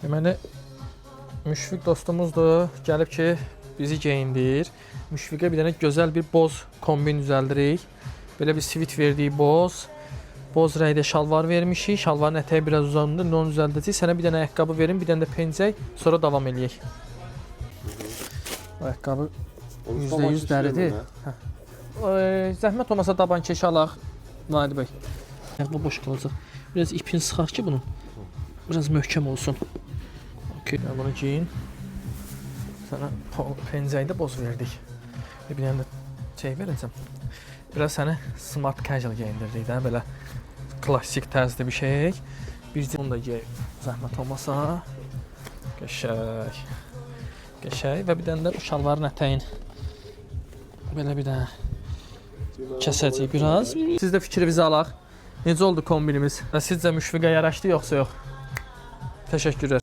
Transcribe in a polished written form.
Deməli, Müşfiq dostumuzdur. Gəlib ki, bizi geyindir. Müşfiqə bir dənə gözəl bir boz kombin düzəldirik. Belə bir sivit verdiyi boz. Boz rəngdə şalvar vermişik. Şalvarın ətəyi biraz uzandır. Onu düzəldəcək. Sənə bir dənə ayaqqabı verim, bir dənə də pencək. Sonra davam eləyək. Ayaqqabı %100 dəridir. Zəhmət olmasa daban keş alaq. Nail bəy. Ayaqqabı boş qalacaq. Biraz ipini sıxaq ki bunun. Biraz möhkəm olsun. Okay, bunu giyin. Sənə pencəkdə boz verdik. Bir dənə də şey verəcəm. Biraz səni smart casual geyindirdik də, belə klassik tərzdə bir şey. Bircə bunu da giy, zəhmət olmasa. Qəşəng. Qəşəng və bir dənə də şalvarın ətəyin. Belə bir dənə kəsəcəyik biraz. Siz də fikrinizi alaq. Necə oldu kombinimiz? Sizcə Müşfiqə yaraşdı yoxsa yox? Təşəkkürlər.